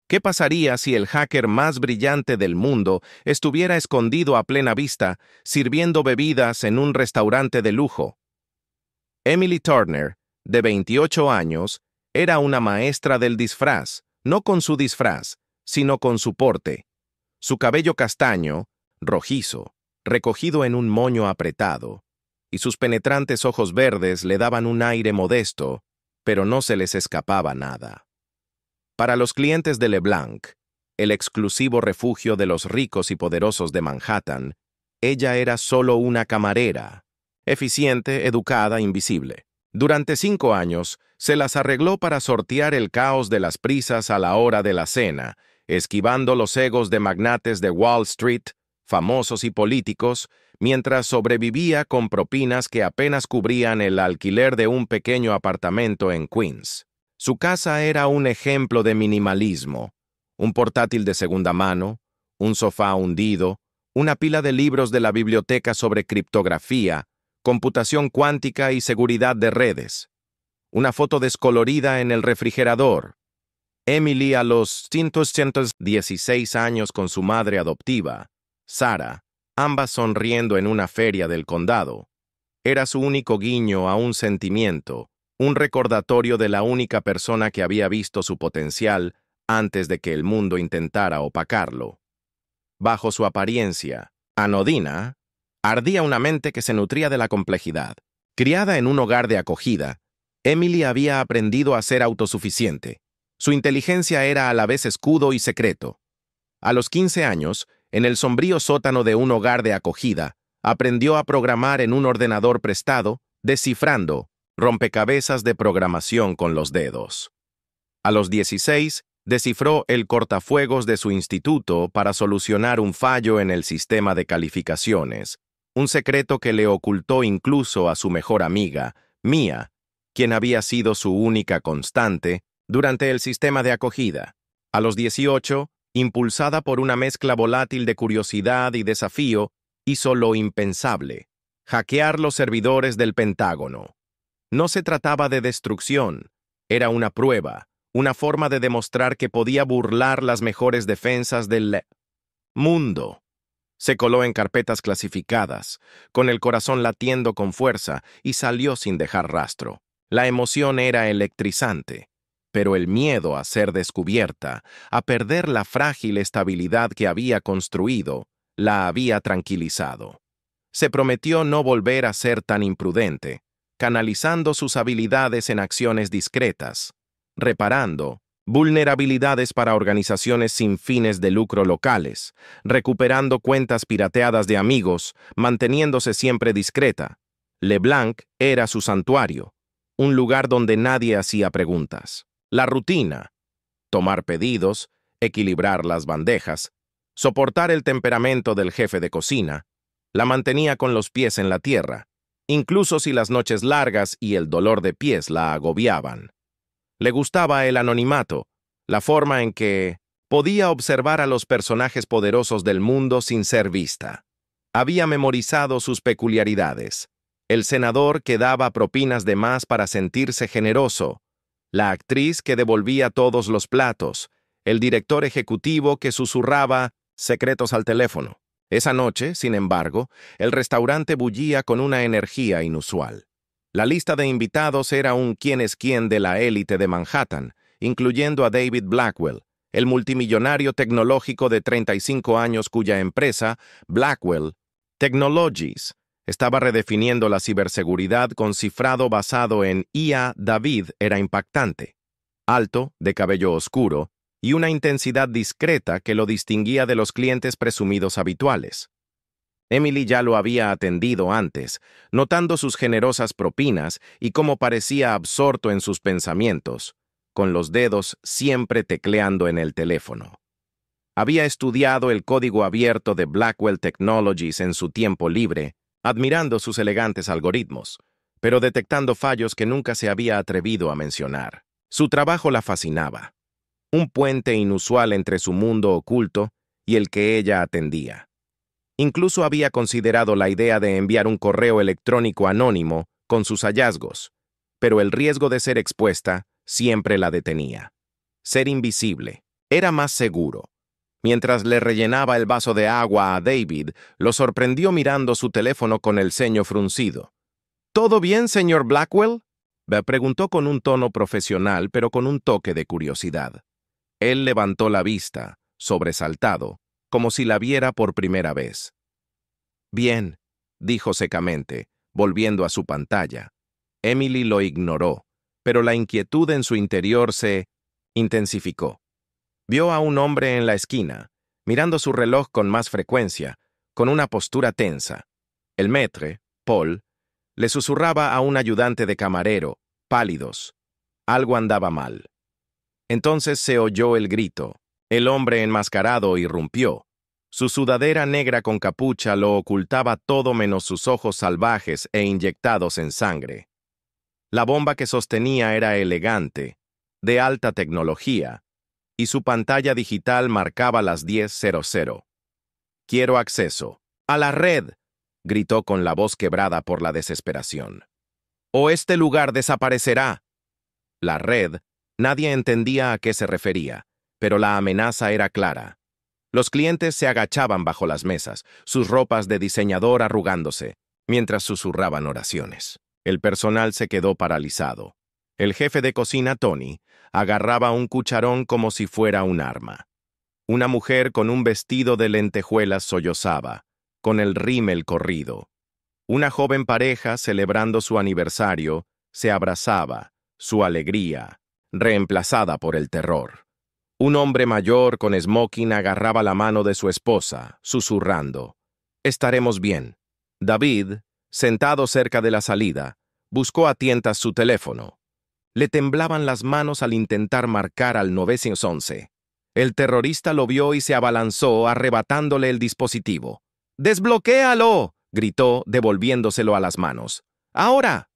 ¿Qué pasaría si el hacker más brillante del mundo estuviera escondido a plena vista, sirviendo bebidas en un restaurante de lujo? Emily Turner, de 28 años, era una maestra del disfraz, no con su disfraz, sino con su porte. Su cabello castaño, rojizo, recogido en un moño apretado, y sus penetrantes ojos verdes le daban un aire modesto, pero no se les escapaba nada. Para los clientes de LeBlanc, el exclusivo refugio de los ricos y poderosos de Manhattan, ella era solo una camarera, eficiente, educada, invisible. Durante 5 años, se las arregló para sortear el caos de las prisas a la hora de la cena, esquivando los egos de magnates de Wall Street, famosos y políticos, mientras sobrevivía con propinas que apenas cubrían el alquiler de un pequeño apartamento en Queens. Su casa era un ejemplo de minimalismo: un portátil de segunda mano, un sofá hundido, una pila de libros de la biblioteca sobre criptografía, computación cuántica y seguridad de redes, una foto descolorida en el refrigerador. Emily a los 116 años con su madre adoptiva, Sarah, ambas sonriendo en una feria del condado. Era su único guiño a un sentimiento, un recordatorio de la única persona que había visto su potencial antes de que el mundo intentara opacarlo. Bajo su apariencia anodina, ardía una mente que se nutría de la complejidad. Criada en un hogar de acogida, Emily había aprendido a ser autosuficiente. Su inteligencia era a la vez escudo y secreto. A los 15 años, en el sombrío sótano de un hogar de acogida, aprendió a programar en un ordenador prestado, descifrando rompecabezas de programación con los dedos. A los 16, descifró el cortafuegos de su instituto para solucionar un fallo en el sistema de calificaciones, un secreto que le ocultó incluso a su mejor amiga, Mia, quien había sido su única constante durante el sistema de acogida. A los 18, impulsada por una mezcla volátil de curiosidad y desafío, hizo lo impensable: hackear los servidores del Pentágono. No se trataba de destrucción, era una prueba, una forma de demostrar que podía burlar las mejores defensas del mundo. Se coló en carpetas clasificadas, con el corazón latiendo con fuerza, y salió sin dejar rastro. La emoción era electrizante, pero el miedo a ser descubierta, a perder la frágil estabilidad que había construido, la había tranquilizado. Se prometió no volver a ser tan imprudente, canalizando sus habilidades en acciones discretas, reparando vulnerabilidades para organizaciones sin fines de lucro locales, recuperando cuentas pirateadas de amigos, manteniéndose siempre discreta. LeBlanc era su santuario, un lugar donde nadie hacía preguntas. La rutina: tomar pedidos, equilibrar las bandejas, soportar el temperamento del jefe de cocina, la mantenía con los pies en la tierra, incluso si las noches largas y el dolor de pies la agobiaban. Le gustaba el anonimato, la forma en que podía observar a los personajes poderosos del mundo sin ser vista. Había memorizado sus peculiaridades: el senador que daba propinas de más para sentirse generoso, la actriz que devolvía todos los platos, el director ejecutivo que susurraba secretos al teléfono. Esa noche, sin embargo, el restaurante bullía con una energía inusual. La lista de invitados era un quién es quién de la élite de Manhattan, incluyendo a David Blackwell, el multimillonario tecnológico de 35 años cuya empresa, Blackwell Technologies, estaba redefiniendo la ciberseguridad con cifrado basado en IA. David era impactante, alto, de cabello oscuro, y una intensidad discreta que lo distinguía de los clientes presumidos habituales. Emily ya lo había atendido antes, notando sus generosas propinas y cómo parecía absorto en sus pensamientos, con los dedos siempre tecleando en el teléfono. Había estudiado el código abierto de Blackwell Technologies en su tiempo libre, admirando sus elegantes algoritmos, pero detectando fallos que nunca se había atrevido a mencionar. Su trabajo la fascinaba: un puente inusual entre su mundo oculto y el que ella atendía. Incluso había considerado la idea de enviar un correo electrónico anónimo con sus hallazgos, pero el riesgo de ser expuesta siempre la detenía. Ser invisible, Era más seguro. Mientras le rellenaba el vaso de agua a David, lo sorprendió mirando su teléfono con el ceño fruncido. ¿Todo bien, señor Blackwell? Me preguntó con un tono profesional, pero con un toque de curiosidad. Él levantó la vista, sobresaltado, como si la viera por primera vez. Bien, dijo secamente, volviendo a su pantalla. Emily lo ignoró, pero la inquietud en su interior se intensificó. Vio a un hombre en la esquina, mirando su reloj con más frecuencia, con una postura tensa. El maître, Paul, le susurraba a un ayudante de camarero, pálidos. Algo andaba mal. Entonces se oyó el grito. El hombre enmascarado irrumpió. Su sudadera negra con capucha lo ocultaba todo menos sus ojos salvajes e inyectados en sangre. La bomba que sostenía era elegante, de alta tecnología, y su pantalla digital marcaba las 10:00. «Quiero acceso. ¡A la red!», gritó con la voz quebrada por la desesperación. «¡O este lugar desaparecerá!». La red, nadie entendía a qué se refería, pero la amenaza era clara. Los clientes se agachaban bajo las mesas, sus ropas de diseñador arrugándose, mientras susurraban oraciones. El personal se quedó paralizado. El jefe de cocina, Tony, agarraba un cucharón como si fuera un arma. Una mujer con un vestido de lentejuelas sollozaba, con el rímel corrido. Una joven pareja, celebrando su aniversario, se abrazaba, su alegría, reemplazada por el terror. Un hombre mayor con smoking agarraba la mano de su esposa, susurrando. «Estaremos bien». David, sentado cerca de la salida, buscó a tientas su teléfono. Le temblaban las manos al intentar marcar al 911. El terrorista lo vio y se abalanzó, arrebatándole el dispositivo. «¡Desbloquéalo!», gritó, devolviéndoselo a las manos. «¡Ahora!».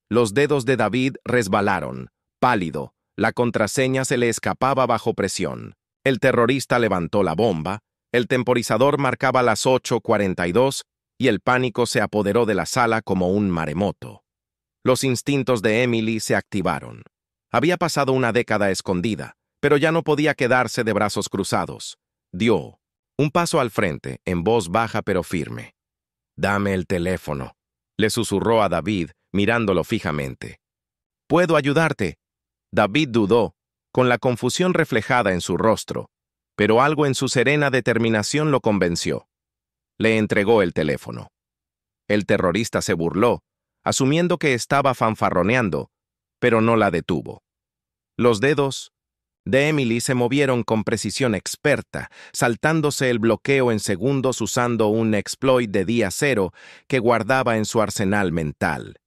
Los dedos de David resbalaron, pálido. La contraseña se le escapaba bajo presión. El terrorista levantó la bomba, el temporizador marcaba las 8:42 y el pánico se apoderó de la sala como un maremoto. Los instintos de Emily se activaron. Había pasado una década escondida, pero ya no podía quedarse de brazos cruzados. Dio un paso al frente, en voz baja pero firme. «Dame el teléfono», le susurró a David, mirándolo fijamente. «¿Puedo ayudarte?». David dudó, con la confusión reflejada en su rostro, pero algo en su serena determinación lo convenció. Le entregó el teléfono. El terrorista se burló, asumiendo que estaba fanfarroneando, pero no la detuvo. Los dedos de Emily se movieron con precisión experta, saltándose el bloqueo en segundos usando un exploit de día cero que guardaba en su arsenal mental.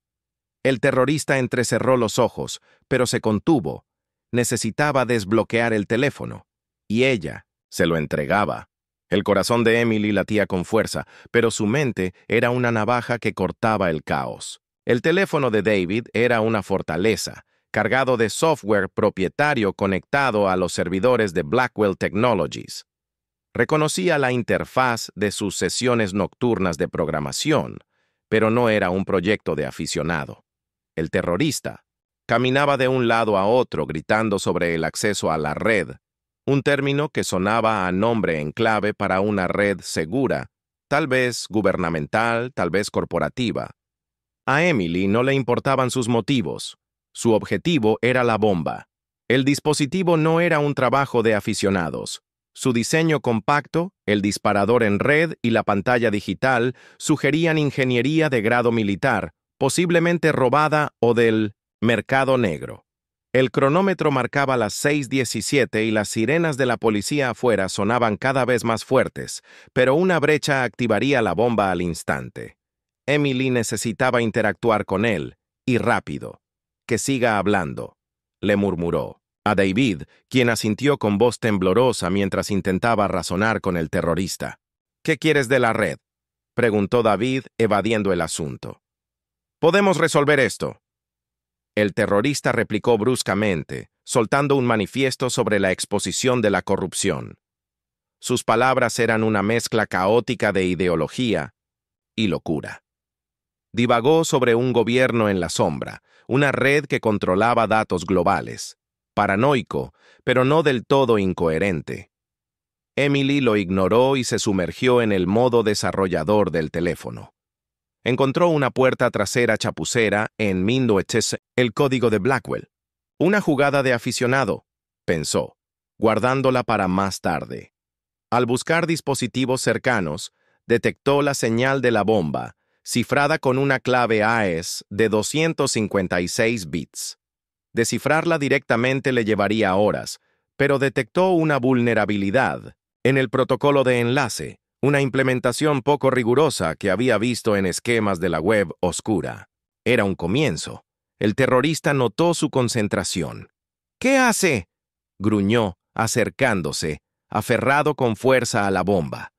El terrorista entrecerró los ojos, pero se contuvo. Necesitaba desbloquear el teléfono, y ella se lo entregaba. El corazón de Emily latía con fuerza, pero su mente era una navaja que cortaba el caos. El teléfono de David era una fortaleza, cargado de software propietario conectado a los servidores de Blackwell Technologies. Reconocía la interfaz de sus sesiones nocturnas de programación, pero no era un proyecto de aficionado. El terrorista caminaba de un lado a otro gritando sobre el acceso a la red, un término que sonaba a nombre en clave para una red segura, tal vez gubernamental, tal vez corporativa. A Emily no le importaban sus motivos. Su objetivo era la bomba. El dispositivo no era un trabajo de aficionados. Su diseño compacto, el disparador en red y la pantalla digital sugerían ingeniería de grado militar, posiblemente robada o del mercado negro. El cronómetro marcaba las 6:17 y las sirenas de la policía afuera sonaban cada vez más fuertes, pero una brecha activaría la bomba al instante. Emily necesitaba interactuar con él, y rápido. «Que siga hablando», le murmuró. A David, quien asintió con voz temblorosa mientras intentaba razonar con el terrorista. «¿Qué quieres de la red?», preguntó David, evadiendo el asunto. «Podemos resolver esto». El terrorista replicó bruscamente, soltando un manifiesto sobre la exposición de la corrupción. Sus palabras eran una mezcla caótica de ideología y locura. Divagó sobre un gobierno en la sombra, una red que controlaba datos globales. paranoico, pero no del todo incoherente. Emily lo ignoró y se sumergió en el modo desarrollador del teléfono. Encontró una puerta trasera chapucera en 19, el código de Blackwell. Una jugada de aficionado, pensó, guardándola para más tarde. Al buscar dispositivos cercanos, detectó la señal de la bomba, cifrada con una clave AES de 256 bits. Descifrarla directamente le llevaría horas, pero detectó una vulnerabilidad en el protocolo de enlace, una implementación poco rigurosa que había visto en esquemas de la web oscura. Era un comienzo. El terrorista notó su concentración. ¿Qué hace?, gruñó, acercándose, aferrado con fuerza a la bomba.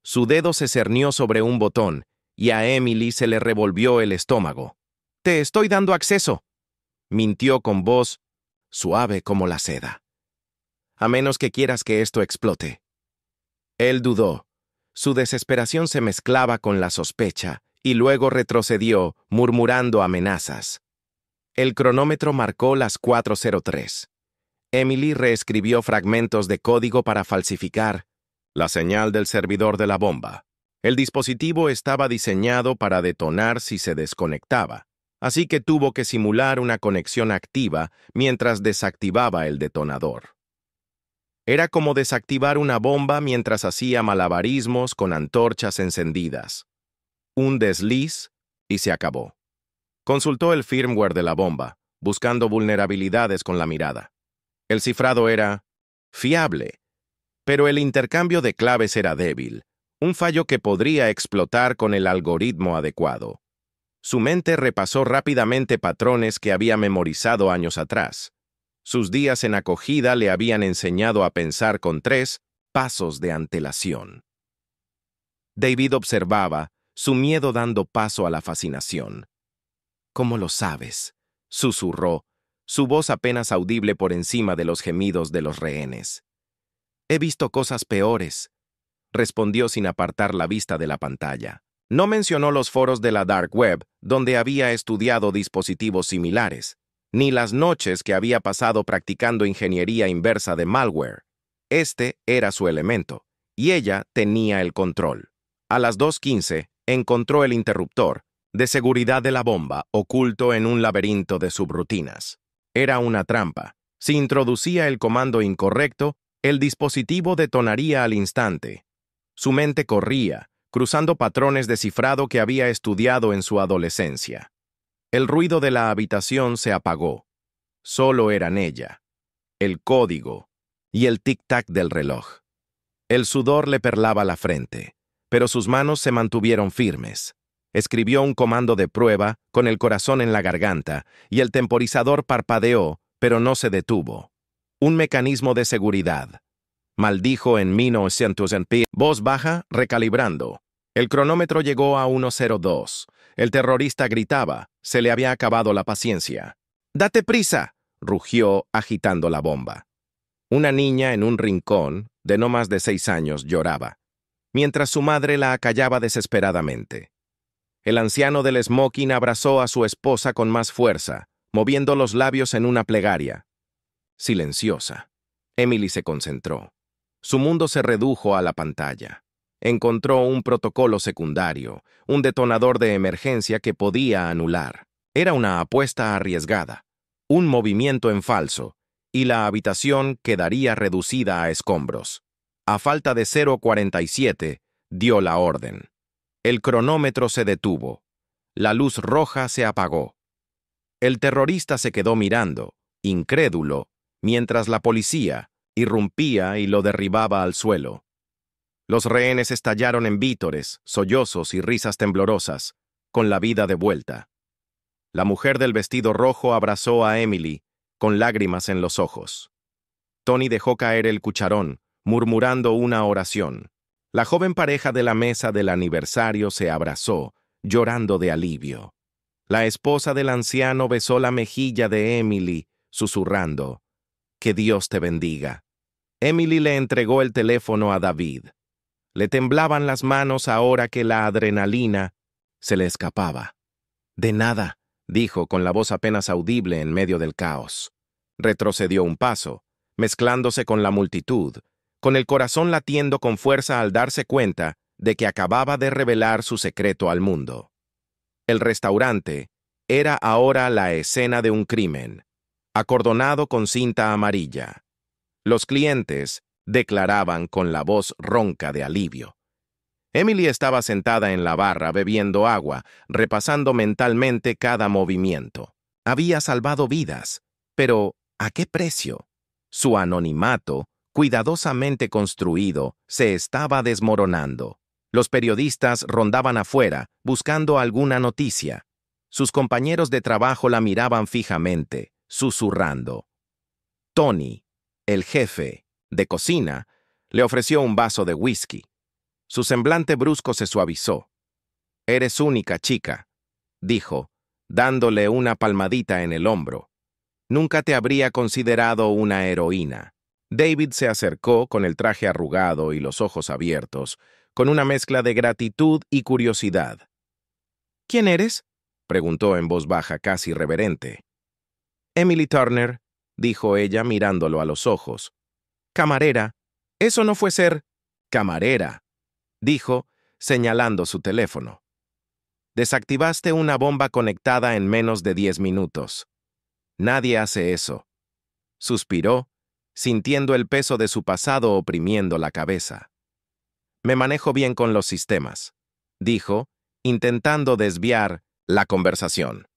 Su dedo se cernió sobre un botón y a Emily se le revolvió el estómago. «Te estoy dando acceso», mintió con voz suave como la seda. «A menos que quieras que esto explote». Él dudó. Su desesperación se mezclaba con la sospecha y luego retrocedió, murmurando amenazas. El cronómetro marcó las 4:03. Emily reescribió fragmentos de código para falsificar la señal del servidor de la bomba. El dispositivo estaba diseñado para detonar si se desconectaba, así que tuvo que simular una conexión activa mientras desactivaba el detonador. Era como desactivar una bomba mientras hacía malabarismos con antorchas encendidas. Un desliz y se acabó. Consultó el firmware de la bomba, buscando vulnerabilidades con la mirada. El cifrado era fiable, pero el intercambio de claves era débil, un fallo que podría explotar con el algoritmo adecuado. Su mente repasó rápidamente patrones que había memorizado años atrás. Sus días en acogida le habían enseñado a pensar con 3 pasos de antelación. David observaba, su miedo dando paso a la fascinación. «¿Cómo lo sabes?», susurró, su voz apenas audible por encima de los gemidos de los rehenes. «He visto cosas peores», respondió sin apartar la vista de la pantalla. No mencionó los foros de la Dark Web, donde había estudiado dispositivos similares, ni las noches que había pasado practicando ingeniería inversa de malware. Este era su elemento, y ella tenía el control. A las 2:15 encontró el interruptor de seguridad de la bomba oculto en un laberinto de subrutinas. Era una trampa. Si introducía el comando incorrecto, el dispositivo detonaría al instante. Su mente corría, cruzando patrones de cifrado que había estudiado en su adolescencia. El ruido de la habitación se apagó. Solo eran ella, el código y el tic-tac del reloj. El sudor le perlaba la frente, pero sus manos se mantuvieron firmes. Escribió un comando de prueba con el corazón en la garganta y el temporizador parpadeó, pero no se detuvo. Un mecanismo de seguridad. Maldijo en 1900p, voz baja, recalibrando. El cronómetro llegó a 1:02. El terrorista gritaba, se le había acabado la paciencia. «¡Date prisa!», rugió, agitando la bomba. Una niña en un rincón, de no más de 6 años, lloraba, mientras su madre la acallaba desesperadamente. El anciano del smoking abrazó a su esposa con más fuerza, moviendo los labios en una plegaria. Silenciosa. Emily se concentró. Su mundo se redujo a la pantalla. Encontró un protocolo secundario, un detonador de emergencia que podía anular. Era una apuesta arriesgada, un movimiento en falso, y la habitación quedaría reducida a escombros. A falta de 0:47, dio la orden. El cronómetro se detuvo. La luz roja se apagó. El terrorista se quedó mirando, incrédulo, mientras la policía irrumpía y lo derribaba al suelo. Los rehenes estallaron en vítores, sollozos y risas temblorosas, con la vida de vuelta. La mujer del vestido rojo abrazó a Emily, con lágrimas en los ojos. Tony dejó caer el cucharón, murmurando una oración. La joven pareja de la mesa del aniversario se abrazó, llorando de alivio. La esposa del anciano besó la mejilla de Emily, susurrando, «Que Dios te bendiga». Emily le entregó el teléfono a David. Le temblaban las manos ahora que la adrenalina se le escapaba. «De nada», dijo con la voz apenas audible en medio del caos. Retrocedió un paso, mezclándose con la multitud, con el corazón latiendo con fuerza al darse cuenta de que acababa de revelar su secreto al mundo. El restaurante era ahora la escena de un crimen, acordonado con cinta amarilla. Los clientes declaraban con la voz ronca de alivio. Emily estaba sentada en la barra bebiendo agua, repasando mentalmente cada movimiento. Había salvado vidas, pero ¿a qué precio? Su anonimato, cuidadosamente construido, se estaba desmoronando. Los periodistas rondaban afuera, buscando alguna noticia. Sus compañeros de trabajo la miraban fijamente, susurrando. Tony, el jefe de cocina, le ofreció un vaso de whisky. Su semblante brusco se suavizó. «Eres única, chica», dijo, dándole una palmadita en el hombro. «Nunca te habría considerado una heroína». David se acercó con el traje arrugado y los ojos abiertos, con una mezcla de gratitud y curiosidad. «¿Quién eres?», preguntó en voz baja, casi reverente. «Emily Turner», dijo ella mirándolo a los ojos. «Camarera. Eso no fue ser camarera», dijo, señalando su teléfono. «Desactivaste una bomba conectada en menos de 10 minutos. Nadie hace eso». Suspiró, sintiendo el peso de su pasado oprimiendo la cabeza. «Me manejo bien con los sistemas», dijo, intentando desviar la conversación.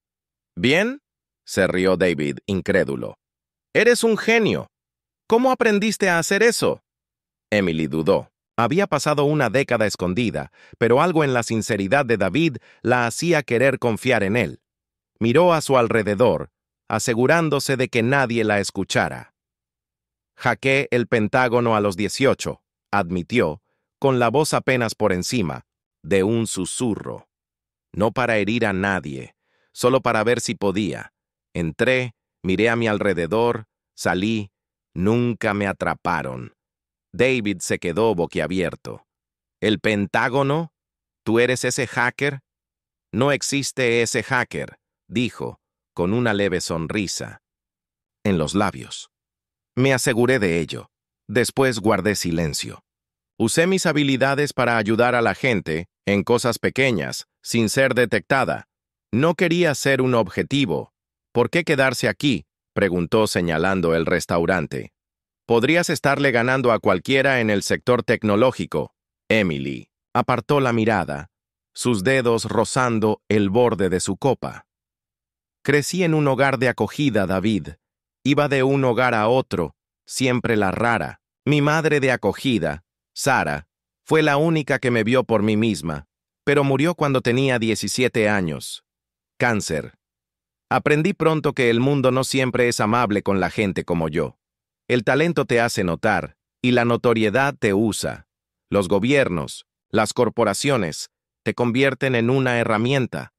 «¿Bien?», se rió David, incrédulo. «Eres un genio. ¿Cómo aprendiste a hacer eso?». Emily dudó. Había pasado una década escondida, pero algo en la sinceridad de David la hacía querer confiar en él. Miró a su alrededor, asegurándose de que nadie la escuchara. «Hackeé el Pentágono a los 18», admitió, con la voz apenas por encima, de un susurro. No para herir a nadie, solo para ver si podía. Entré, miré a mi alrededor, salí, nunca me atraparon. David se quedó boquiabierto. «¿El Pentágono? ¿Tú eres ese hacker?». «No existe ese hacker», dijo, con una leve sonrisa en los labios. Me aseguré de ello. Después guardé silencio. Usé mis habilidades para ayudar a la gente en cosas pequeñas, sin ser detectada. No quería ser un objetivo. «¿Por qué quedarse aquí?», preguntó señalando el restaurante. «Podrías estarle ganando a cualquiera en el sector tecnológico». Emily apartó la mirada, sus dedos rozando el borde de su copa. «Crecí en un hogar de acogida, David. Iba de un hogar a otro, siempre la rara. Mi madre de acogida, Sara, fue la única que me vio por mí misma, pero murió cuando tenía 17 años. Cáncer. Aprendí pronto que el mundo no siempre es amable con la gente como yo. El talento te hace notar, y la notoriedad te usa. Los gobiernos, las corporaciones, te convierten en una herramienta.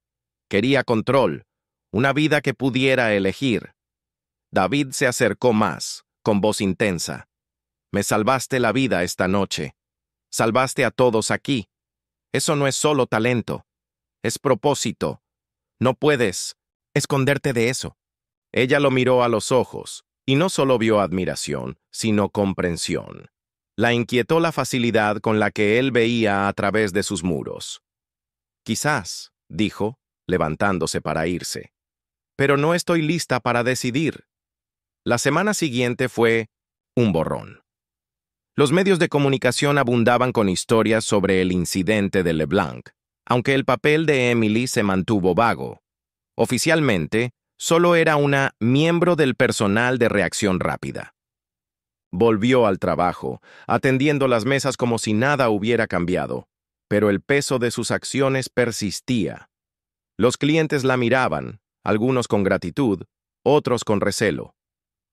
Quería control, una vida que pudiera elegir». David se acercó más, con voz intensa. «Me salvaste la vida esta noche. Salvaste a todos aquí. Eso no es solo talento, es propósito. No puedes esconderte de eso». Ella lo miró a los ojos, y no solo vio admiración, sino comprensión. La inquietó la facilidad con la que él veía a través de sus muros. «Quizás», dijo, levantándose para irse. «Pero no estoy lista para decidir». La semana siguiente fue un borrón. Los medios de comunicación abundaban con historias sobre el incidente de LeBlanc, aunque el papel de Emily se mantuvo vago. Oficialmente, solo era una miembro del personal de reacción rápida. Volvió al trabajo, atendiendo las mesas como si nada hubiera cambiado, pero el peso de sus acciones persistía. Los clientes la miraban, algunos con gratitud, otros con recelo.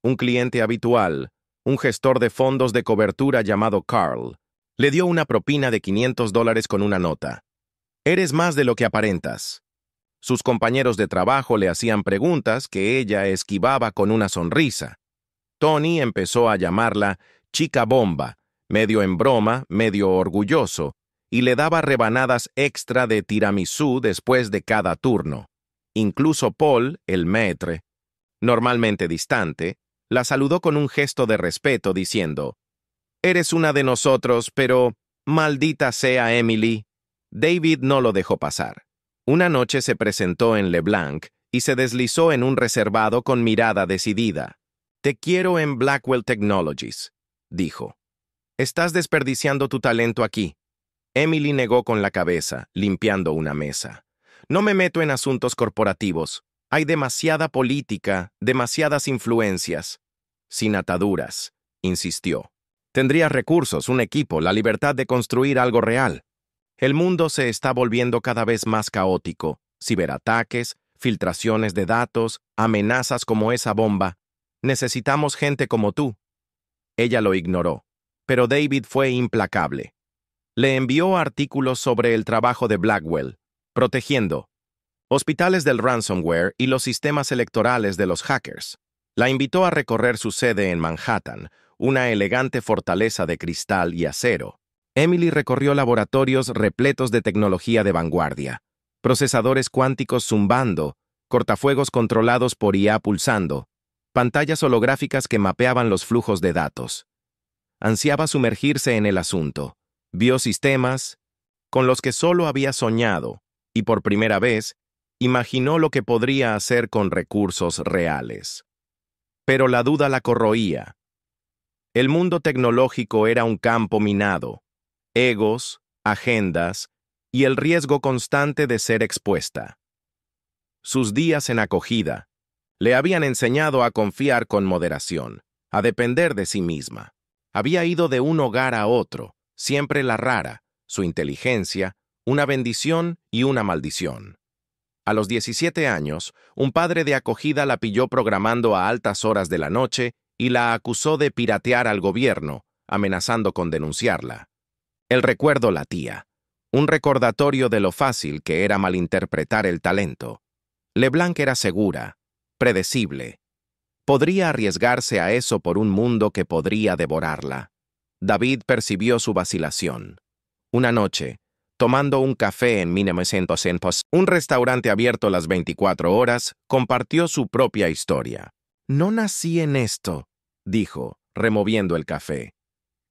Un cliente habitual, un gestor de fondos de cobertura llamado Carl, le dio una propina de $500 con una nota. «Eres más de lo que aparentas». Sus compañeros de trabajo le hacían preguntas que ella esquivaba con una sonrisa. Tony empezó a llamarla chica bomba, medio en broma, medio orgulloso, y le daba rebanadas extra de tiramisú después de cada turno. Incluso Paul, el maître, normalmente distante, La saludó con un gesto de respeto, diciendo, «Eres una de nosotros, pero maldita sea Emily». David no lo dejó pasar. Una noche se presentó en LeBlanc y se deslizó en un reservado con mirada decidida. «Te quiero en Blackwell Technologies», dijo. «Estás desperdiciando tu talento aquí». Emily negó con la cabeza, limpiando una mesa. «No me meto en asuntos corporativos. Hay demasiada política, demasiadas influencias». «Sin ataduras», insistió. «Tendrías recursos, un equipo, la libertad de construir algo real». El mundo se está volviendo cada vez más caótico. Ciberataques, filtraciones de datos, amenazas como esa bomba. Necesitamos gente como tú. Ella lo ignoró, pero David fue implacable. Le envió artículos sobre el trabajo de Blackwell, protegiendo hospitales del ransomware y los sistemas electorales de los hackers. La invitó a recorrer su sede en Manhattan, una elegante fortaleza de cristal y acero. Emily recorrió laboratorios repletos de tecnología de vanguardia, procesadores cuánticos zumbando, cortafuegos controlados por IA pulsando, pantallas holográficas que mapeaban los flujos de datos. Ansiaba sumergirse en el asunto. Vio sistemas con los que solo había soñado y por primera vez imaginó lo que podría hacer con recursos reales. Pero la duda la corroía. El mundo tecnológico era un campo minado, egos, agendas y el riesgo constante de ser expuesta. Sus días en acogida le habían enseñado a confiar con moderación, a depender de sí misma. Había ido de un hogar a otro, siempre la rara, su inteligencia, una bendición y una maldición. A los 17 años, un padre de acogida la pilló programando a altas horas de la noche y la acusó de piratear al gobierno, amenazando con denunciarla. El recuerdo latía, un recordatorio de lo fácil que era malinterpretar el talento. LeBlanc era segura, predecible. Podría arriesgarse a eso por un mundo que podría devorarla. David percibió su vacilación. Una noche, tomando un café en 1900, un restaurante abierto las 24 horas, compartió su propia historia. «No nací en esto», dijo, removiendo el café.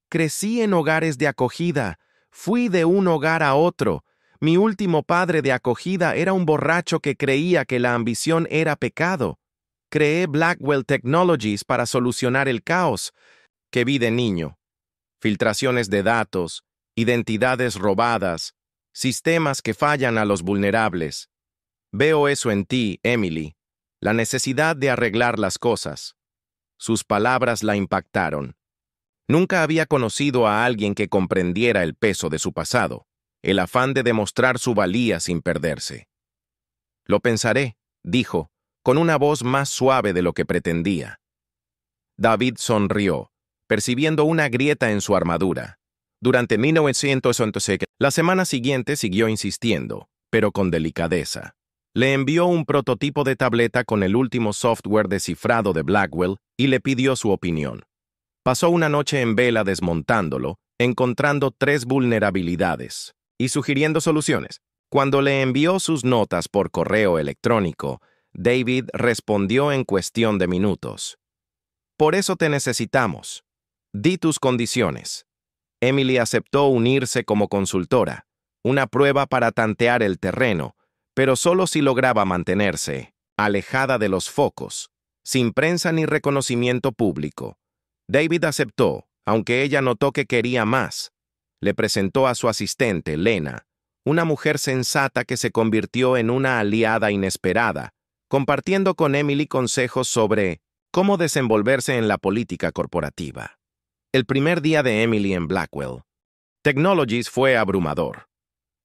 «Crecí en hogares de acogida. Fui de un hogar a otro. Mi último padre de acogida era un borracho que creía que la ambición era pecado. Creé Blackwell Technologies para solucionar el caos que vi de niño. Filtraciones de datos, identidades robadas, sistemas que fallan a los vulnerables. Veo eso en ti, Emily, la necesidad de arreglar las cosas». Sus palabras la impactaron. Nunca había conocido a alguien que comprendiera el peso de su pasado, el afán de demostrar su valía sin perderse. «Lo pensaré», dijo, con una voz más suave de lo que pretendía. David sonrió, percibiendo una grieta en su armadura. Durante 1911, la semana siguiente siguió insistiendo, pero con delicadeza. Le envió un prototipo de tableta con el último software descifrado de Blackwell y le pidió su opinión. Pasó una noche en vela desmontándolo, encontrando 3 vulnerabilidades y sugiriendo soluciones. Cuando le envió sus notas por correo electrónico, David respondió en cuestión de minutos. «Por eso te necesitamos. Di tus condiciones». Emily aceptó unirse como consultora, una prueba para tantear el terreno, pero solo si lograba mantenerse alejada de los focos, sin prensa ni reconocimiento público. David aceptó, aunque ella notó que quería más. Le presentó a su asistente, Lena, una mujer sensata que se convirtió en una aliada inesperada, compartiendo con Emily consejos sobre cómo desenvolverse en la política corporativa. El primer día de Emily en Blackwell Technologies fue abrumador.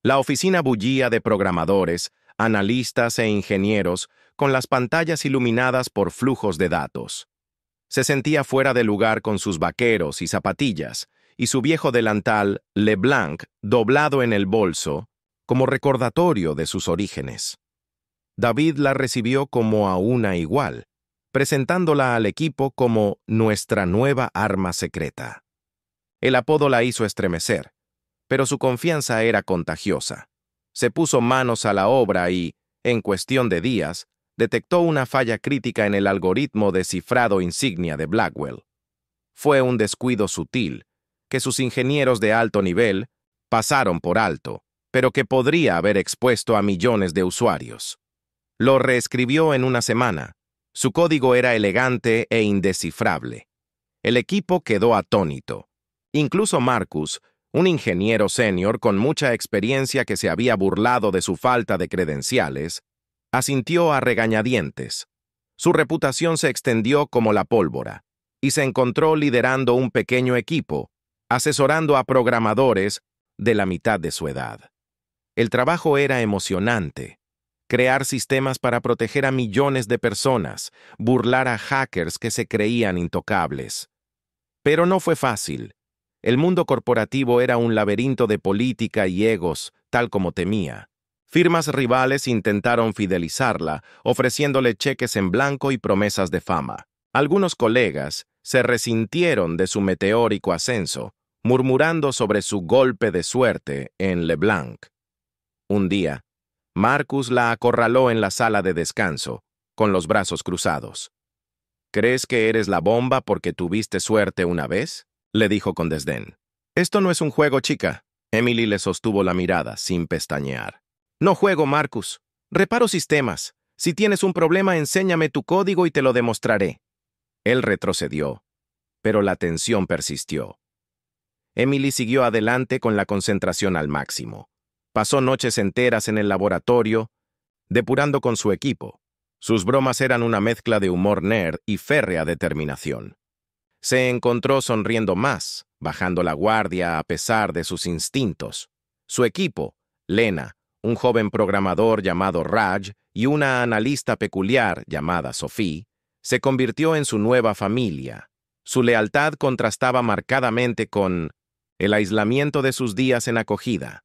La oficina bullía de programadores, analistas e ingenieros con las pantallas iluminadas por flujos de datos. Se sentía fuera de lugar con sus vaqueros y zapatillas, y su viejo delantal, LeBlanc, doblado en el bolso, como recordatorio de sus orígenes. David la recibió como a una igual, presentándola al equipo como nuestra nueva arma secreta. El apodo la hizo estremecer, pero su confianza era contagiosa. Se puso manos a la obra y, en cuestión de días, detectó una falla crítica en el algoritmo de cifrado insignia de Blackwell. Fue un descuido sutil, que sus ingenieros de alto nivel pasaron por alto, pero que podría haber expuesto a millones de usuarios. Lo reescribió en una semana. Su código era elegante e indescifrable. El equipo quedó atónito. Incluso Marcus, un ingeniero senior con mucha experiencia que se había burlado de su falta de credenciales, asintió a regañadientes. Su reputación se extendió como la pólvora, y se encontró liderando un pequeño equipo, asesorando a programadores de la mitad de su edad. El trabajo era emocionante. Crear sistemas para proteger a millones de personas, burlar a hackers que se creían intocables. Pero no fue fácil. El mundo corporativo era un laberinto de política y egos, tal como temía. Firmas rivales intentaron fidelizarla, ofreciéndole cheques en blanco y promesas de fama. Algunos colegas se resintieron de su meteórico ascenso, murmurando sobre su golpe de suerte en LeBlanc. Un día, Marcus la acorraló en la sala de descanso, con los brazos cruzados. ¿Crees que eres la bomba porque tuviste suerte una vez?, le dijo con desdén. Esto no es un juego, chica. Emily le sostuvo la mirada, sin pestañear. No juego, Marcus. Reparo sistemas. Si tienes un problema, enséñame tu código y te lo demostraré. Él retrocedió, pero la tensión persistió. Emily siguió adelante con la concentración al máximo. Pasó noches enteras en el laboratorio, depurando con su equipo. Sus bromas eran una mezcla de humor nerd y férrea determinación. Se encontró sonriendo más, bajando la guardia a pesar de sus instintos. Su equipo, Lena, un joven programador llamado Raj y una analista peculiar llamada Sophie, se convirtió en su nueva familia. Su lealtad contrastaba marcadamente con el aislamiento de sus días en acogida.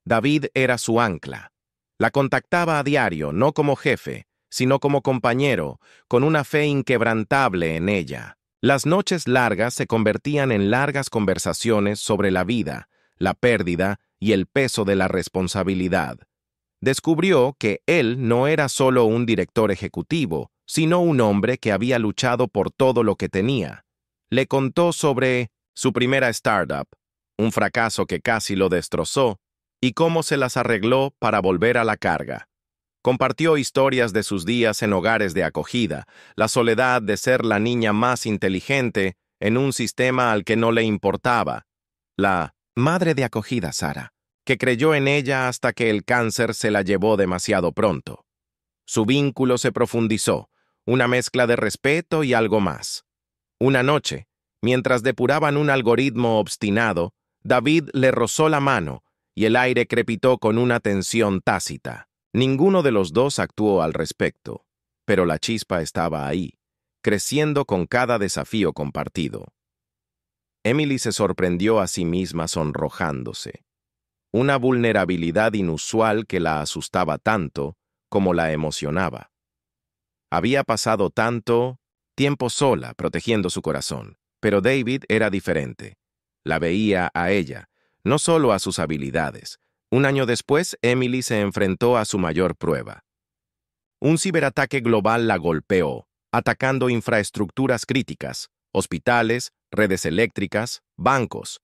David era su ancla. La contactaba a diario, no como jefe, sino como compañero, con una fe inquebrantable en ella. Las noches largas se convertían en largas conversaciones sobre la vida, la pérdida y el peso de la responsabilidad. Descubrió que él no era solo un director ejecutivo, sino un hombre que había luchado por todo lo que tenía. Le contó sobre su primera startup, un fracaso que casi lo destrozó, y cómo se las arregló para volver a la carga. Compartió historias de sus días en hogares de acogida, la soledad de ser la niña más inteligente en un sistema al que no le importaba, la madre de acogida Sara, que creyó en ella hasta que el cáncer se la llevó demasiado pronto. Su vínculo se profundizó, una mezcla de respeto y algo más. Una noche, mientras depuraban un algoritmo obstinado, David le rozó la mano y el aire crepitó con una tensión tácita. Ninguno de los dos actuó al respecto, pero la chispa estaba ahí, creciendo con cada desafío compartido. Emily se sorprendió a sí misma sonrojándose. Una vulnerabilidad inusual que la asustaba tanto como la emocionaba. Había pasado tanto tiempo sola protegiendo su corazón, pero David era diferente. La veía a ella, no solo a sus habilidades. Un año después, Emily se enfrentó a su mayor prueba. Un ciberataque global la golpeó, atacando infraestructuras críticas, hospitales, redes eléctricas, bancos.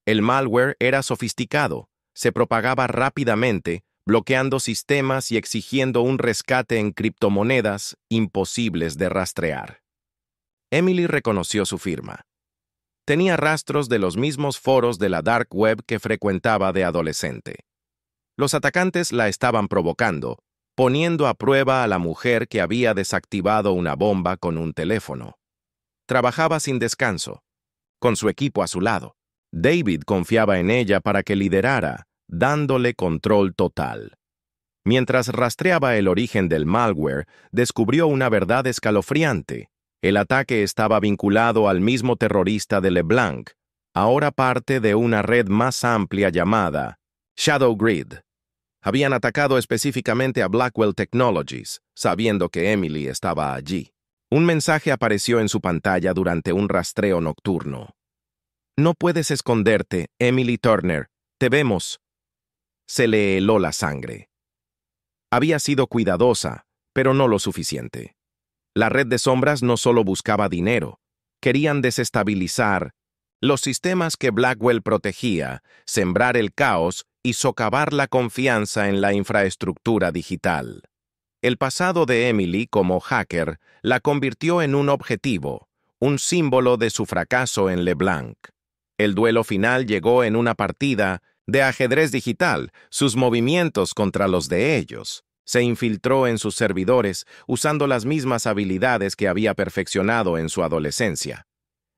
El malware era sofisticado, se propagaba rápidamente, bloqueando sistemas y exigiendo un rescate en criptomonedas imposibles de rastrear. Emily reconoció su firma. Tenía rastros de los mismos foros de la dark web que frecuentaba de adolescente. Los atacantes la estaban provocando, poniendo a prueba a la mujer que había desactivado una bomba con un teléfono. Trabajaba sin descanso, con su equipo a su lado. David confiaba en ella para que liderara, dándole control total. Mientras rastreaba el origen del malware, descubrió una verdad escalofriante. El ataque estaba vinculado al mismo terrorista de LeBlanc, ahora parte de una red más amplia llamada Shadow Grid. Habían atacado específicamente a Blackwell Technologies, sabiendo que Emily estaba allí. Un mensaje apareció en su pantalla durante un rastreo nocturno. No puedes esconderte, Emily Turner. Te vemos. Se le heló la sangre. Había sido cuidadosa, pero no lo suficiente. La red de sombras no solo buscaba dinero, querían desestabilizar los sistemas que Blackwell protegía, sembrar el caos y socavar la confianza en la infraestructura digital. El pasado de Emily como hacker la convirtió en un objetivo, un símbolo de su fracaso en LeBlanc. El duelo final llegó en una partida de ajedrez digital, sus movimientos contra los de ellos. Se infiltró en sus servidores usando las mismas habilidades que había perfeccionado en su adolescencia.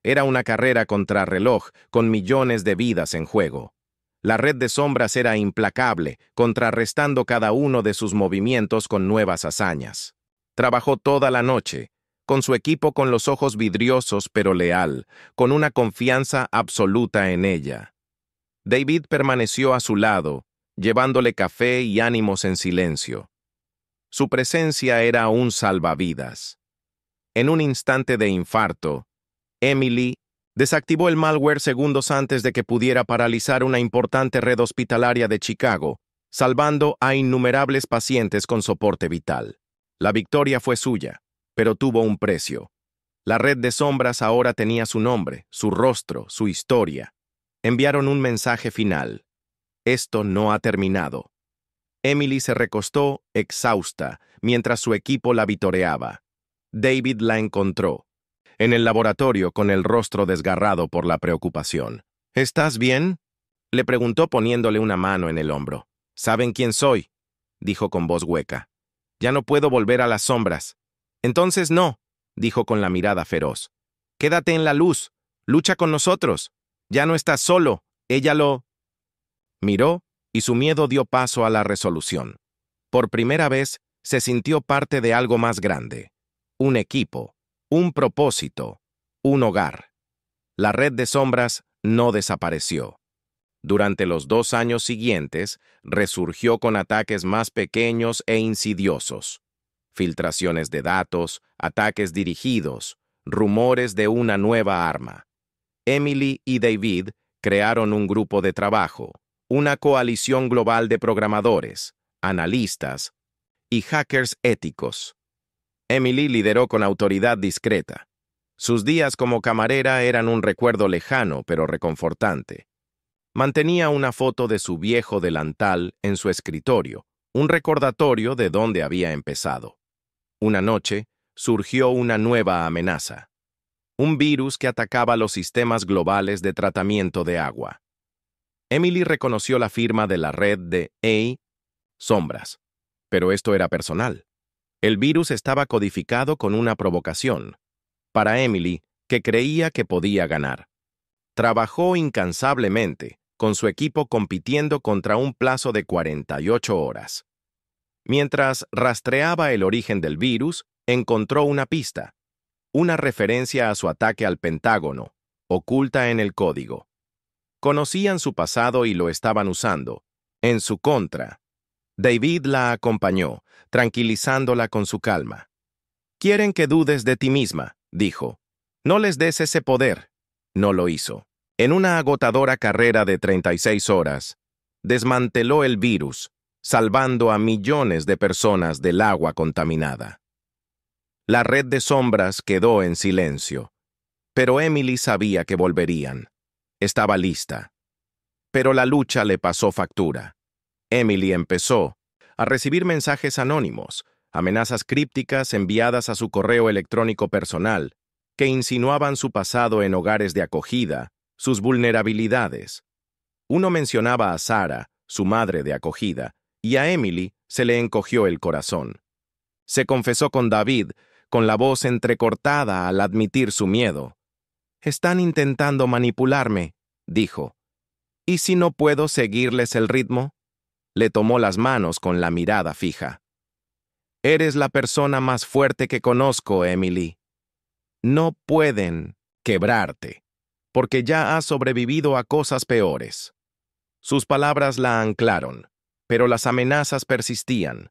Era una carrera contrarreloj con millones de vidas en juego. La red de sombras era implacable, contrarrestando cada uno de sus movimientos con nuevas hazañas. Trabajó toda la noche, con su equipo con los ojos vidriosos pero leal, con una confianza absoluta en ella. David permaneció a su lado, llevándole café y ánimos en silencio. Su presencia era un salvavidas. En un instante de infarto, Emily desactivó el malware segundos antes de que pudiera paralizar una importante red hospitalaria de Chicago, salvando a innumerables pacientes con soporte vital. La victoria fue suya, pero tuvo un precio. La red de sombras ahora tenía su nombre, su rostro, su historia. Enviaron un mensaje final. Esto no ha terminado. Emily se recostó, exhausta, mientras su equipo la vitoreaba. David la encontró en el laboratorio con el rostro desgarrado por la preocupación. ¿Estás bien?, le preguntó poniéndole una mano en el hombro. «¿Saben quién soy?», dijo con voz hueca. «Ya no puedo volver a las sombras». «Entonces no», dijo con la mirada feroz. «Quédate en la luz. Lucha con nosotros. Ya no estás solo. Ella lo...». Miró y su miedo dio paso a la resolución. Por primera vez se sintió parte de algo más grande. Un equipo. Un propósito, un hogar. La red de sombras no desapareció. Durante los 2 años siguientes, resurgió con ataques más pequeños e insidiosos. Filtraciones de datos, ataques dirigidos, rumores de una nueva arma. Emily y David crearon un grupo de trabajo, una coalición global de programadores, analistas y hackers éticos. Emily lideró con autoridad discreta. Sus días como camarera eran un recuerdo lejano pero reconfortante. Mantenía una foto de su viejo delantal en su escritorio, un recordatorio de dónde había empezado. Una noche, surgió una nueva amenaza. Un virus que atacaba los sistemas globales de tratamiento de agua. Emily reconoció la firma de la red de sombras, pero esto era personal. El virus estaba codificado con una provocación. Para Emily, que creía que podía ganar. Trabajó incansablemente, con su equipo compitiendo contra un plazo de 48 horas. Mientras rastreaba el origen del virus, encontró una pista. Una referencia a su ataque al Pentágono, oculta en el código. Conocían su pasado y lo estaban usando, en su contra. David la acompañó, tranquilizándola con su calma. «Quieren que dudes de ti misma», dijo. «No les des ese poder». No lo hizo. En una agotadora carrera de 36 horas, desmanteló el virus, salvando a millones de personas del agua contaminada. La red de sombras quedó en silencio, pero Emily sabía que volverían. Estaba lista. Pero la lucha le pasó factura. Emily empezó a recibir mensajes anónimos, amenazas crípticas enviadas a su correo electrónico personal, que insinuaban su pasado en hogares de acogida, sus vulnerabilidades. Uno mencionaba a Sarah, su madre de acogida, y a Emily se le encogió el corazón. Se confesó con David, con la voz entrecortada al admitir su miedo. «Están intentando manipularme», dijo. «¿Y si no puedo seguirles el ritmo?». Le tomó las manos con la mirada fija. «Eres la persona más fuerte que conozco, Emily. No pueden quebrarte, porque ya has sobrevivido a cosas peores». Sus palabras la anclaron, pero las amenazas persistían.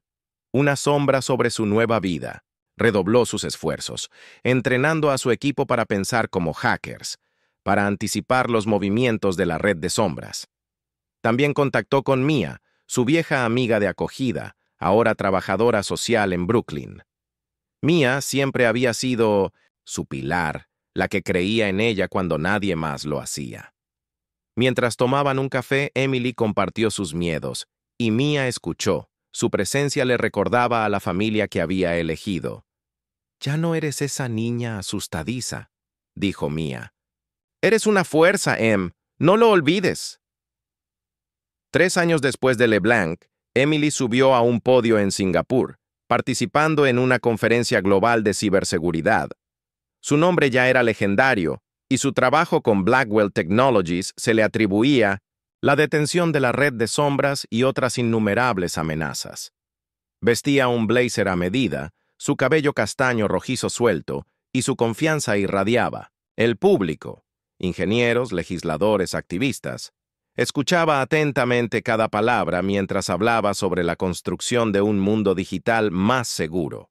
Una sombra sobre su nueva vida. Redobló sus esfuerzos, entrenando a su equipo para pensar como hackers, para anticipar los movimientos de la red de sombras. También contactó con Mia, su vieja amiga de acogida, ahora trabajadora social en Brooklyn. Mia siempre había sido su pilar, la que creía en ella cuando nadie más lo hacía. Mientras tomaban un café, Emily compartió sus miedos, y Mia escuchó. Su presencia le recordaba a la familia que había elegido. «Ya no eres esa niña asustadiza», dijo Mia. «Eres una fuerza, Em. No lo olvides». 3 años después de LeBlanc, Emily subió a un podio en Singapur, participando en una conferencia global de ciberseguridad. Su nombre ya era legendario, y su trabajo con Blackwell Technologies se le atribuía la detención de la red de sombras y otras innumerables amenazas. Vestía un blazer a medida, su cabello castaño rojizo suelto, y su confianza irradiaba. El público, ingenieros, legisladores, activistas, escuchaba atentamente cada palabra mientras hablaba sobre la construcción de un mundo digital más seguro.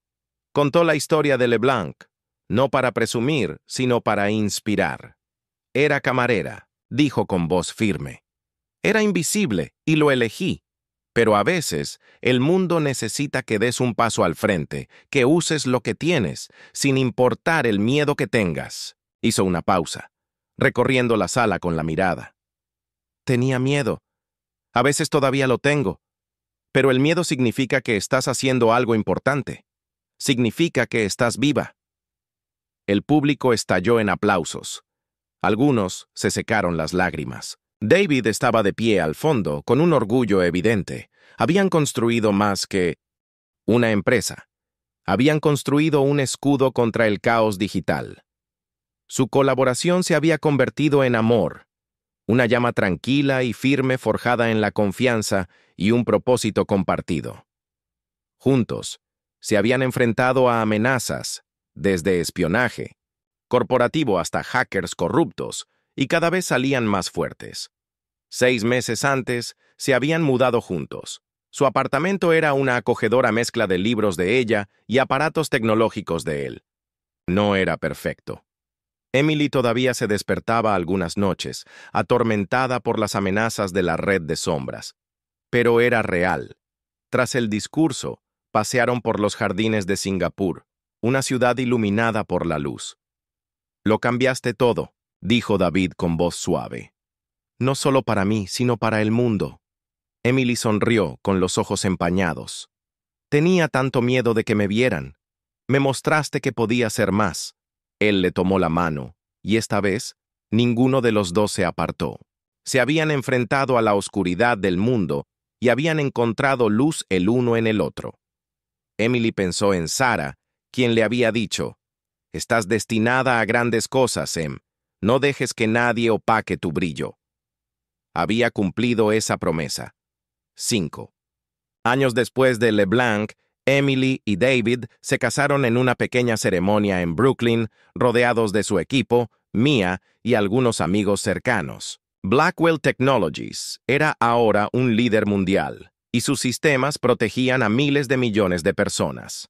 Contó la historia de LeBlanc, no para presumir, sino para inspirar. Era camarera, dijo con voz firme. Era invisible y lo elegí. Pero a veces, el mundo necesita que des un paso al frente, que uses lo que tienes, sin importar el miedo que tengas. Hizo una pausa, recorriendo la sala con la mirada. Tenía miedo. A veces todavía lo tengo. Pero el miedo significa que estás haciendo algo importante. Significa que estás viva. El público estalló en aplausos. Algunos se secaron las lágrimas. David estaba de pie al fondo, con un orgullo evidente. Habían construido más que una empresa. Habían construido un escudo contra el caos digital. Su colaboración se había convertido en amor, una llama tranquila y firme forjada en la confianza y un propósito compartido. Juntos, se habían enfrentado a amenazas, desde espionaje, corporativo hasta hackers corruptos, y cada vez salían más fuertes. 6 meses antes, se habían mudado juntos. Su apartamento era una acogedora mezcla de libros de ella y aparatos tecnológicos de él. No era perfecto. Emily todavía se despertaba algunas noches, atormentada por las amenazas de la red de sombras. Pero era real. Tras el discurso, pasearon por los jardines de Singapur, una ciudad iluminada por la luz. «Lo cambiaste todo», dijo David con voz suave. «No solo para mí, sino para el mundo». Emily sonrió con los ojos empañados. «Tenía tanto miedo de que me vieran. Me mostraste que podía ser más». Él le tomó la mano, y esta vez, ninguno de los dos se apartó. Se habían enfrentado a la oscuridad del mundo y habían encontrado luz el uno en el otro. Emily pensó en Sarah, quien le había dicho, «Estás destinada a grandes cosas, Em. No dejes que nadie opaque tu brillo». Había cumplido esa promesa. 5 años después de LeBlanc, Emily y David se casaron en una pequeña ceremonia en Brooklyn, rodeados de su equipo, Mia y algunos amigos cercanos. Blackwell Technologies era ahora un líder mundial, y sus sistemas protegían a miles de millones de personas.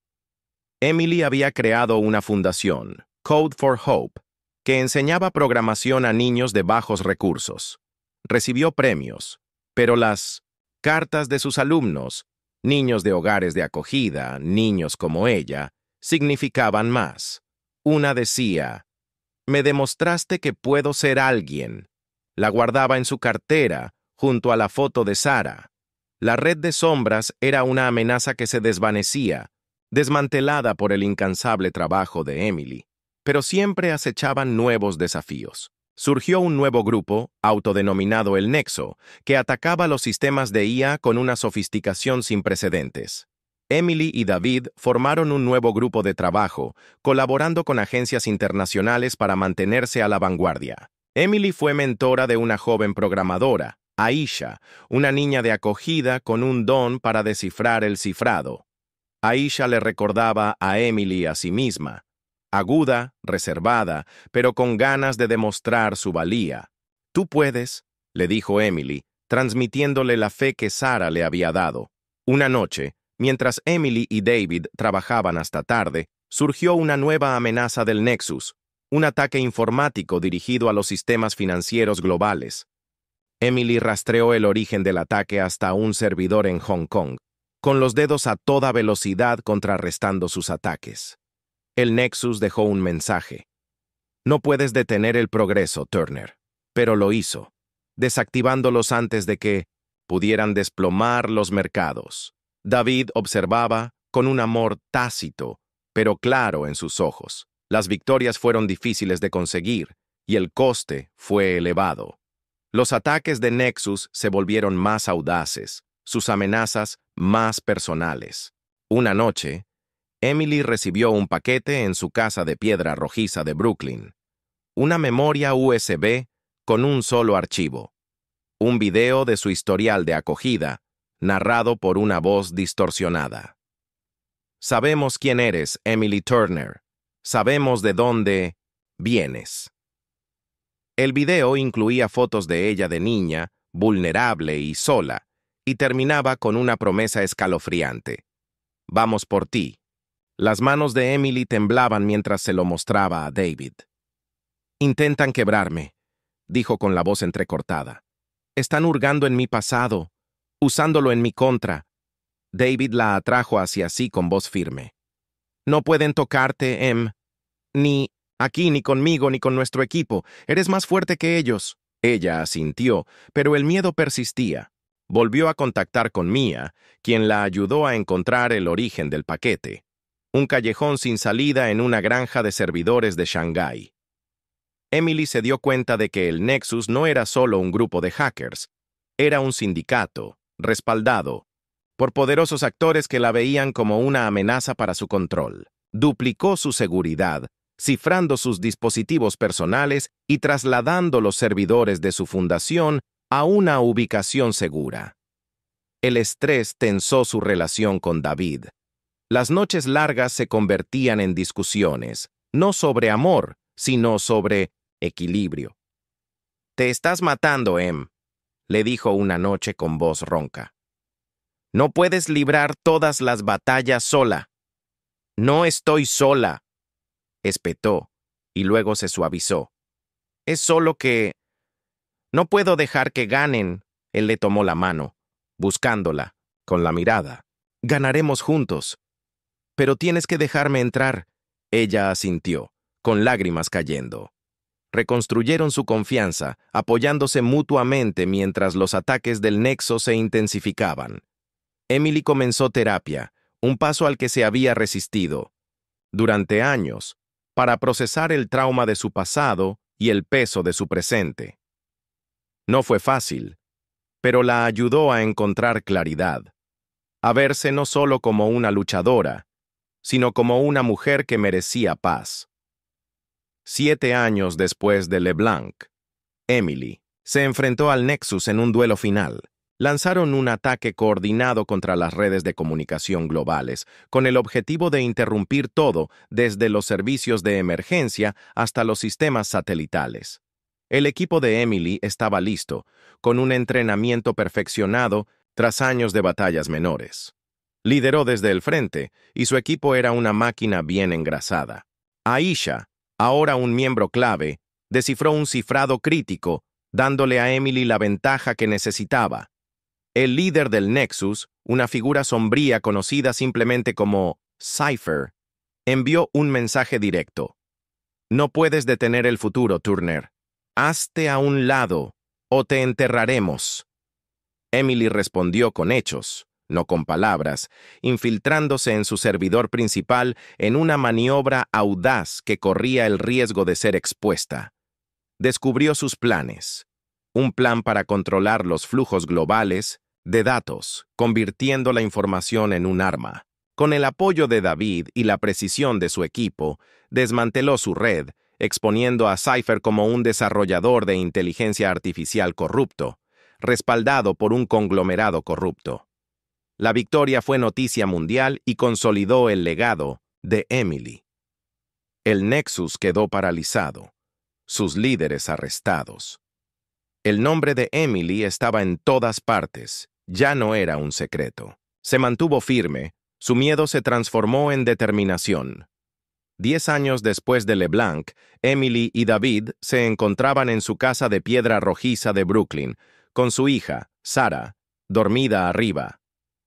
Emily había creado una fundación, Code for Hope, que enseñaba programación a niños de bajos recursos. Recibió premios, pero las cartas de sus alumnos, niños de hogares de acogida, niños como ella, significaban más. Una decía, «Me demostraste que puedo ser alguien». La guardaba en su cartera, junto a la foto de Sarah. La red de sombras era una amenaza que se desvanecía, desmantelada por el incansable trabajo de Emily. Pero siempre acechaban nuevos desafíos. Surgió un nuevo grupo, autodenominado el Nexo, que atacaba los sistemas de IA con una sofisticación sin precedentes. Emily y David formaron un nuevo grupo de trabajo, colaborando con agencias internacionales para mantenerse a la vanguardia. Emily fue mentora de una joven programadora, Aisha, una niña de acogida con un don para descifrar el cifrado. Aisha le recordaba a Emily a sí misma, aguda, reservada, pero con ganas de demostrar su valía. «Tú puedes», le dijo Emily, transmitiéndole la fe que Sarah le había dado. Una noche, mientras Emily y David trabajaban hasta tarde, surgió una nueva amenaza del Nexus, un ataque informático dirigido a los sistemas financieros globales. Emily rastreó el origen del ataque hasta un servidor en Hong Kong. con los dedos a toda velocidad contrarrestando sus ataques. El Nexus dejó un mensaje. No puedes detener el progreso, Turner, pero lo hizo, desactivándolos antes de que pudieran desplomar los mercados. David observaba con un amor tácito, pero claro en sus ojos. Las victorias fueron difíciles de conseguir y el coste fue elevado. Los ataques de Nexus se volvieron más audaces, sus amenazas más personales. Una noche, Emily recibió un paquete en su casa de piedra rojiza de Brooklyn. Una memoria USB con un solo archivo. Un video de su historial de acogida, narrado por una voz distorsionada. Sabemos quién eres, Emily Turner. Sabemos de dónde vienes. El video incluía fotos de ella de niña, vulnerable y sola, y terminaba con una promesa escalofriante. Vamos por ti. Las manos de Emily temblaban mientras se lo mostraba a David. Intentan quebrarme, dijo con la voz entrecortada. Están hurgando en mi pasado, usándolo en mi contra. David la atrajo hacia sí con voz firme. No pueden tocarte, Ni aquí, ni conmigo, ni con nuestro equipo. Eres más fuerte que ellos. Ella asintió, pero el miedo persistía. Volvió a contactar con Mia, quien la ayudó a encontrar el origen del paquete. Un callejón sin salida en una granja de servidores de Shanghái. Emily se dio cuenta de que el Nexus no era solo un grupo de hackers. Era un sindicato, respaldado por poderosos actores que la veían como una amenaza para su control. Duplicó su seguridad, cifrando sus dispositivos personales y trasladando los servidores de su fundación a una ubicación segura. El estrés tensó su relación con David. Las noches largas se convertían en discusiones, no sobre amor, sino sobre equilibrio. «Te estás matando, le dijo una noche con voz ronca. «No puedes librar todas las batallas sola». «No estoy sola», espetó, y luego se suavizó. «Es solo que no puedo dejar que ganen». Él le tomó la mano, buscándola, con la mirada. «Ganaremos juntos». «Pero tienes que dejarme entrar». Ella asintió, con lágrimas cayendo. Reconstruyeron su confianza, apoyándose mutuamente mientras los ataques del Nexo se intensificaban. Emily comenzó terapia, un paso al que se había resistido, durante años, para procesar el trauma de su pasado y el peso de su presente. No fue fácil, pero la ayudó a encontrar claridad, a verse no solo como una luchadora, sino como una mujer que merecía paz. 7 años después de LeBlanc, Emily se enfrentó al Nexus en un duelo final. Lanzaron un ataque coordinado contra las redes de comunicación globales, con el objetivo de interrumpir todo, desde los servicios de emergencia hasta los sistemas satelitales. El equipo de Emily estaba listo, con un entrenamiento perfeccionado tras años de batallas menores. Lideró desde el frente, y su equipo era una máquina bien engrasada. Aisha, ahora un miembro clave, descifró un cifrado crítico, dándole a Emily la ventaja que necesitaba. El líder del Nexus, una figura sombría conocida simplemente como Cypher, envió un mensaje directo. «No puedes detener el futuro, Turner. Hazte a un lado, o te enterraremos». Emily respondió con hechos, no con palabras, infiltrándose en su servidor principal en una maniobra audaz que corría el riesgo de ser expuesta. Descubrió sus planes. Un plan para controlar los flujos globales de datos, convirtiendo la información en un arma. Con el apoyo de David y la precisión de su equipo, desmanteló su red, exponiendo a Cypher como un desarrollador de inteligencia artificial corrupto, respaldado por un conglomerado corrupto. La victoria fue noticia mundial y consolidó el legado de Emily. El Nexus quedó paralizado, sus líderes arrestados. El nombre de Emily estaba en todas partes, ya no era un secreto. Se mantuvo firme, su miedo se transformó en determinación. 10 años después de LeBlanc, Emily y David se encontraban en su casa de piedra rojiza de Brooklyn, con su hija, Sarah, dormida arriba.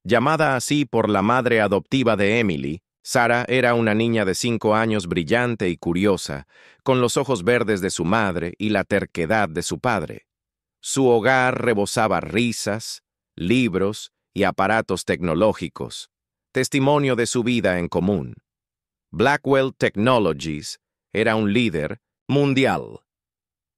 Llamada así por la madre adoptiva de Emily, Sarah era una niña de 5 años brillante y curiosa, con los ojos verdes de su madre y la terquedad de su padre. Su hogar rebosaba risas, libros y aparatos tecnológicos, testimonio de su vida en común. Blackwell Technologies era un líder mundial.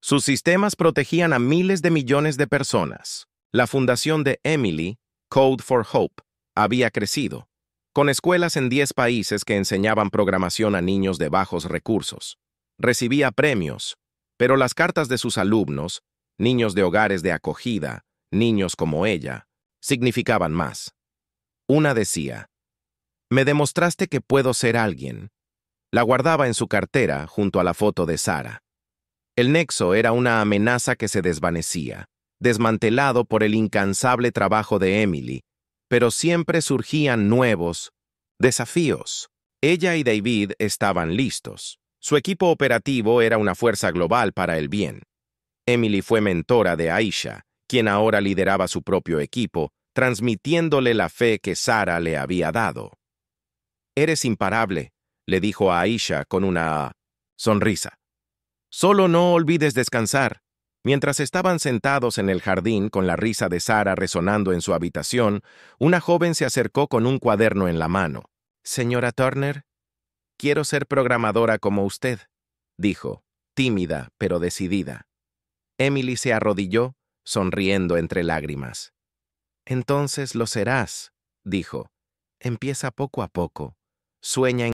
Sus sistemas protegían a miles de millones de personas. La fundación de Emily, Code for Hope, había crecido, con escuelas en 10 países que enseñaban programación a niños de bajos recursos. Recibía premios, pero las cartas de sus alumnos, niños de hogares de acogida, niños como ella, significaban más. Una decía: «Me demostraste que puedo ser alguien». La guardaba en su cartera junto a la foto de Sarah. El nexo era una amenaza que se desvanecía, desmantelado por el incansable trabajo de Emily, pero siempre surgían nuevos desafíos. Ella y David estaban listos. Su equipo operativo era una fuerza global para el bien. Emily fue mentora de Aisha, quien ahora lideraba su propio equipo, transmitiéndole la fe que Sarah le había dado. «Eres imparable», le dijo a Aisha con una sonrisa. «Solo no olvides descansar». Mientras estaban sentados en el jardín con la risa de Sarah resonando en su habitación, una joven se acercó con un cuaderno en la mano. «Señora Turner, quiero ser programadora como usted», dijo, tímida pero decidida. Emily se arrodilló, sonriendo entre lágrimas. «Entonces lo serás», dijo. «Empieza poco a poco. Sueña en